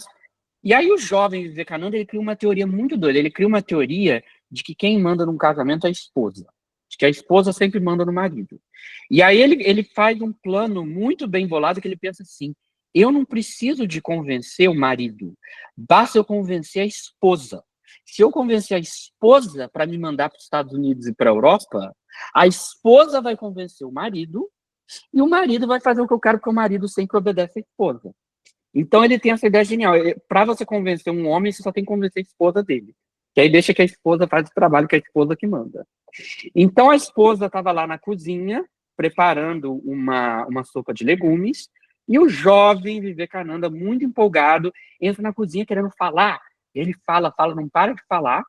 Speaker 1: E aí o jovem Vivekananda, ele cria uma teoria muito doida. Ele cria uma teoria de que quem manda num casamento é a esposa. De que a esposa sempre manda no marido. E aí ele faz um plano muito bem bolado, que ele pensa assim: eu não preciso de convencer o marido, basta eu convencer a esposa. Se eu convencer a esposa para me mandar para os Estados Unidos e para a Europa, a esposa vai convencer o marido, e o marido vai fazer o que eu quero, porque o marido sempre obedece a esposa. Então ele tem essa ideia genial. Para você convencer um homem, você só tem que convencer a esposa dele. Que aí deixa que a esposa faz o trabalho, que é a esposa que manda. Então a esposa estava lá na cozinha, preparando uma sopa de legumes, e o jovem Vivekananda, muito empolgado, entra na cozinha querendo falar. Ele fala, não para de falar,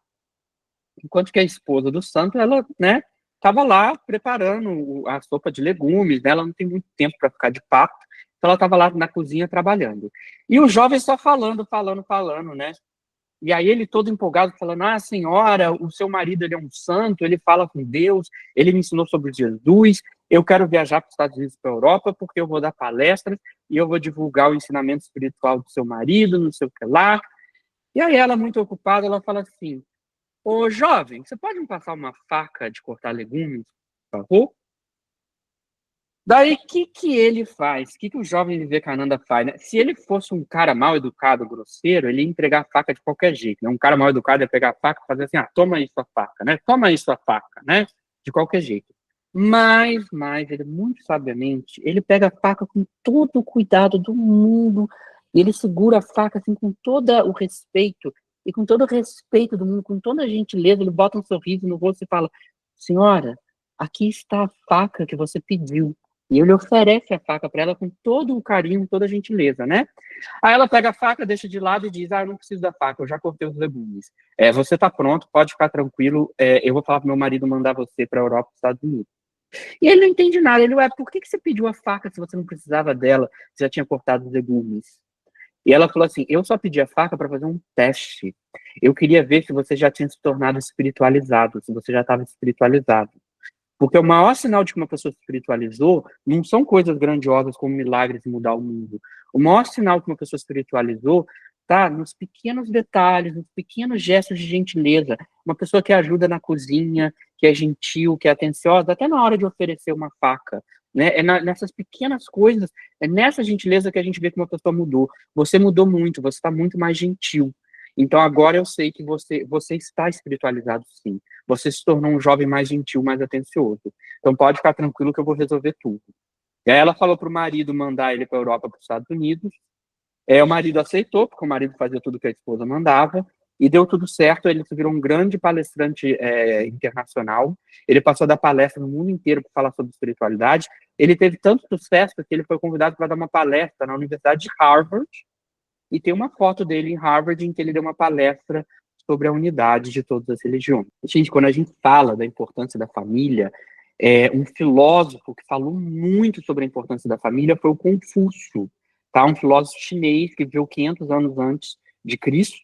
Speaker 1: enquanto que a esposa do santo, ela, né, estava lá preparando a sopa de legumes, né, ela não tem muito tempo para ficar de papo, então ela estava lá na cozinha trabalhando. E o jovem só falando, né? E aí ele todo empolgado, falando: senhora, o seu marido, ele é um santo, ele fala com Deus, ele me ensinou sobre Jesus, eu quero viajar para os Estados Unidos, para a Europa, porque eu vou dar palestras e eu vou divulgar o ensinamento espiritual do seu marido, não sei o que lá. E aí ela, muito ocupada, ela fala assim, ô jovem, você pode me passar uma faca de cortar legumes, por favor? Daí, o que ele faz? O que o jovem Vivekananda faz, né? Se ele fosse um cara mal educado, grosseiro, ele ia entregar a faca de qualquer jeito, né? Um cara mal educado ia pegar a faca e fazer assim, toma aí sua faca, né? Toma aí sua faca, né? De qualquer jeito. Mas, ele muito sabiamente, ele pega a faca com todo o cuidado do mundo, e ele segura a faca assim com todo o respeito, e com todo o respeito do mundo, com toda a gentileza, ele bota um sorriso no rosto e fala, senhora, aqui está a faca que você pediu. E ele oferece a faca para ela com todo o carinho, toda a gentileza, né? Aí ela pega a faca, deixa de lado e diz, eu não preciso da faca, eu já cortei os legumes. Você está pronto, pode ficar tranquilo, eu vou falar pro meu marido mandar você para a Europa e Estados Unidos. E ele não entende nada, ele, por que você pediu a faca se você não precisava dela, você já tinha cortado os legumes? E ela falou assim, eu só pedi a faca para fazer um teste. Eu queria ver se você já tinha se tornado espiritualizado, se você já estava espiritualizado. Porque o maior sinal de que uma pessoa se espiritualizou não são coisas grandiosas como milagres e mudar o mundo. O maior sinal que uma pessoa espiritualizou está nos pequenos detalhes, nos pequenos gestos de gentileza. Uma pessoa que ajuda na cozinha, que é gentil, que é atenciosa, até na hora de oferecer uma faca. Né? Nessas pequenas coisas, é nessa gentileza que a gente vê que uma pessoa mudou. Você mudou muito, você está muito mais gentil. Então agora eu sei que você está espiritualizado, sim. Você se tornou um jovem mais gentil, mais atencioso. Então pode ficar tranquilo que eu vou resolver tudo. E aí ela falou para o marido mandar ele para a Europa, para os Estados Unidos. O marido aceitou, porque o marido fazia tudo que a esposa mandava, e deu tudo certo. Ele se virou um grande palestrante internacional. Ele passou a dar palestra no mundo inteiro para falar sobre espiritualidade. Ele teve tanto sucesso que ele foi convidado para dar uma palestra na Universidade de Harvard, e tem uma foto dele em Harvard em que ele deu uma palestra sobre a unidade de todas as religiões. Gente, quando a gente fala da importância da família, um filósofo que falou muito sobre a importância da família foi o Confúcio, tá? Um filósofo chinês que viveu 500 anos antes de Cristo.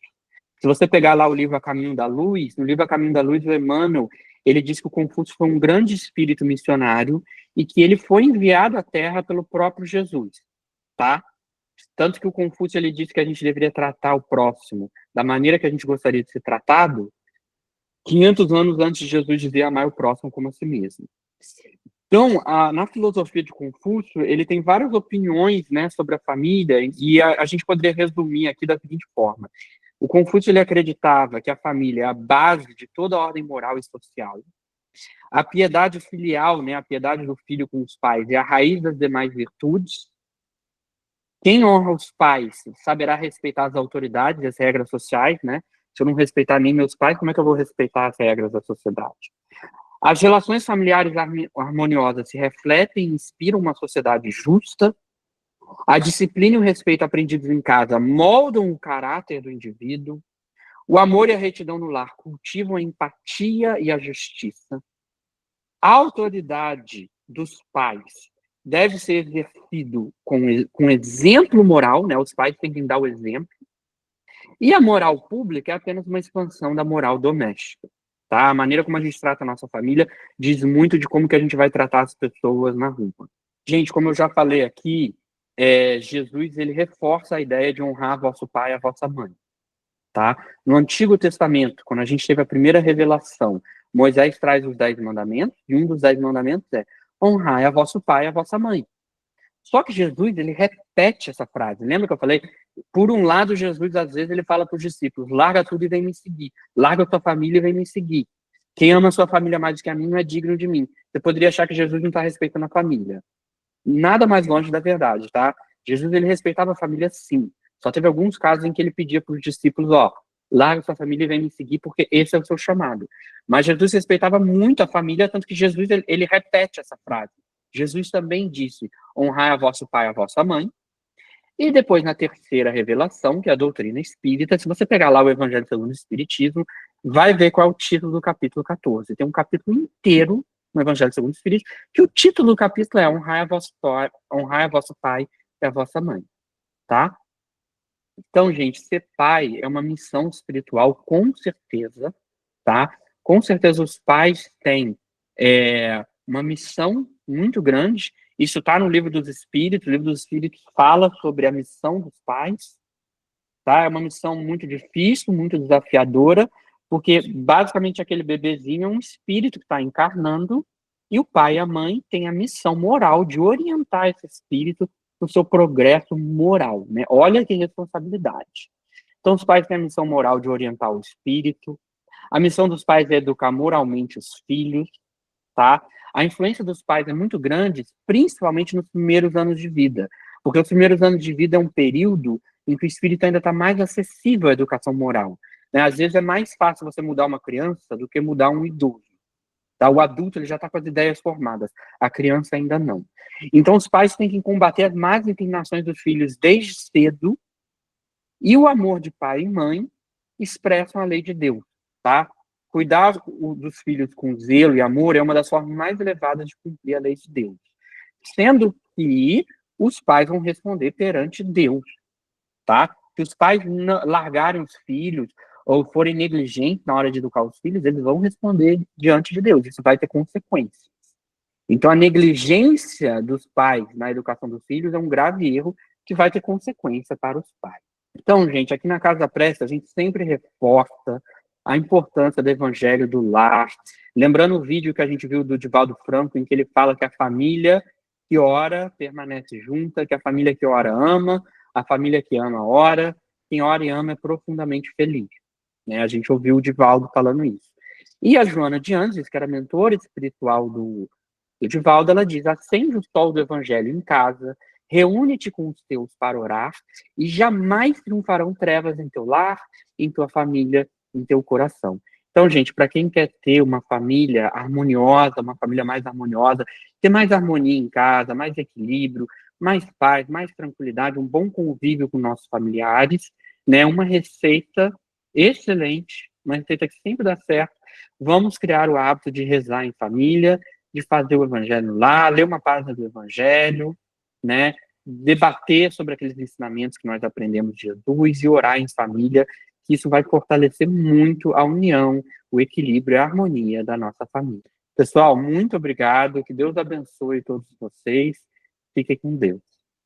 Speaker 1: Se você pegar lá o livro A Caminho da Luz, no livro A Caminho da Luz, o Emmanuel, ele diz que o Confúcio foi um grande espírito missionário e que ele foi enviado à Terra pelo próprio Jesus, tá? Tanto que o Confúcio ele disse que a gente deveria tratar o próximo da maneira que a gente gostaria de ser tratado, 500 anos antes de Jesus dizer amar o próximo como a si mesmo. Então, na filosofia de Confúcio, ele tem várias opiniões, né, sobre a família, e a gente poderia resumir aqui da seguinte forma. O Confúcio ele acreditava que a família é a base de toda a ordem moral e social. A piedade filial, né, a piedade do filho com os pais, é a raiz das demais virtudes. Quem honra os pais saberá respeitar as autoridades e as regras sociais, né? Se eu não respeitar nem meus pais, como é que eu vou respeitar as regras da sociedade? As relações familiares harmoniosas se refletem e inspiram uma sociedade justa. A disciplina e o respeito aprendidos em casa moldam o caráter do indivíduo. O amor e a retidão no lar cultivam a empatia e a justiça. A autoridade dos pais deve ser exercido com exemplo moral, né? Os pais têm que dar o exemplo. E a moral pública é apenas uma expansão da moral doméstica, tá? A maneira como a gente trata a nossa família diz muito de como que a gente vai tratar as pessoas na rua. Gente, como eu já falei aqui, Jesus ele reforça a ideia de honrar vosso pai e a vossa mãe, tá? No Antigo Testamento, quando a gente teve a primeira revelação, Moisés traz os 10 mandamentos, e um dos 10 mandamentos é honrai a vosso pai e a vossa mãe. Só que Jesus, ele repete essa frase. Lembra que eu falei? Por um lado, Jesus, às vezes, ele fala para os discípulos, larga tudo e vem me seguir. Larga a tua família e vem me seguir. Quem ama a sua família mais do que a mim não é digno de mim. Você poderia achar que Jesus não está respeitando a família. Nada mais longe da verdade, tá? Jesus, ele respeitava a família, sim. Só teve alguns casos em que ele pedia para os discípulos, larga sua família e vem me seguir, porque esse é o seu chamado. Mas Jesus respeitava muito a família, tanto que Jesus, ele repete essa frase. Jesus também disse, honrai a vosso pai e a vossa mãe. E depois, na terceira revelação, que é a doutrina espírita, se você pegar lá o Evangelho segundo o Espiritismo, vai ver qual é o título do capítulo 14. Tem um capítulo inteiro no Evangelho segundo o Espiritismo, que o título do capítulo é honrai a vosso pai e a vossa mãe, tá? Então, gente, ser pai é uma missão espiritual, com certeza, tá? Com certeza os pais têm uma missão muito grande. Isso está no Livro dos Espíritos. O Livro dos Espíritos fala sobre a missão dos pais, tá? É uma missão muito difícil, muito desafiadora, porque basicamente aquele bebezinho é um espírito que está encarnando e o pai e a mãe têm a missão moral de orientar esse espírito no seu progresso moral, né? Olha que responsabilidade. Então, os pais têm a missão moral de orientar o espírito. A missão dos pais é educar moralmente os filhos, tá? A influência dos pais é muito grande, principalmente nos primeiros anos de vida, porque os primeiros anos de vida é um período em que o espírito ainda está mais acessível à educação moral, né? Às vezes é mais fácil você mudar uma criança do que mudar um idoso. Tá? O adulto ele já está com as ideias formadas, a criança ainda não. Então, os pais têm que combater as más inclinações dos filhos desde cedo, e o amor de pai e mãe expressam a lei de Deus, tá? Cuidar dos filhos com zelo e amor é uma das formas mais elevadas de cumprir a lei de Deus. Sendo que os pais vão responder perante Deus, tá? Se os pais largarem os filhos ou forem negligentes na hora de educar os filhos, eles vão responder diante de Deus. Isso vai ter consequências. Então, a negligência dos pais na educação dos filhos é um grave erro que vai ter consequência para os pais. Então, gente, aqui na Casa da Prece, a gente sempre reforça a importância do evangelho do lar. Lembrando o vídeo que a gente viu do Divaldo Franco, em que ele fala que a família que ora permanece junta, que a família que ora ama, a família que ama ora, quem ora e ama é profundamente feliz. Né? A gente ouviu o Divaldo falando isso. E a Joana de Anjos, que era mentora espiritual do Divaldo, ela diz: acende o sol do evangelho em casa, reúne-te com os teus para orar, e jamais triunfarão trevas em teu lar, em tua família, em teu coração. Então, gente, para quem quer ter uma família harmoniosa, uma família mais harmoniosa, ter mais harmonia em casa, mais equilíbrio, mais paz, mais tranquilidade, um bom convívio com nossos familiares, né? Uma receita excelente, uma receita que sempre dá certo. Vamos criar o hábito de rezar em família, de fazer o evangelho lá, ler uma página do evangelho, né? Debater sobre aqueles ensinamentos que nós aprendemos de Jesus e orar em família, que isso vai fortalecer muito a união, o equilíbrio e a harmonia da nossa família. Pessoal, muito obrigado, que Deus abençoe todos vocês, fiquem com Deus.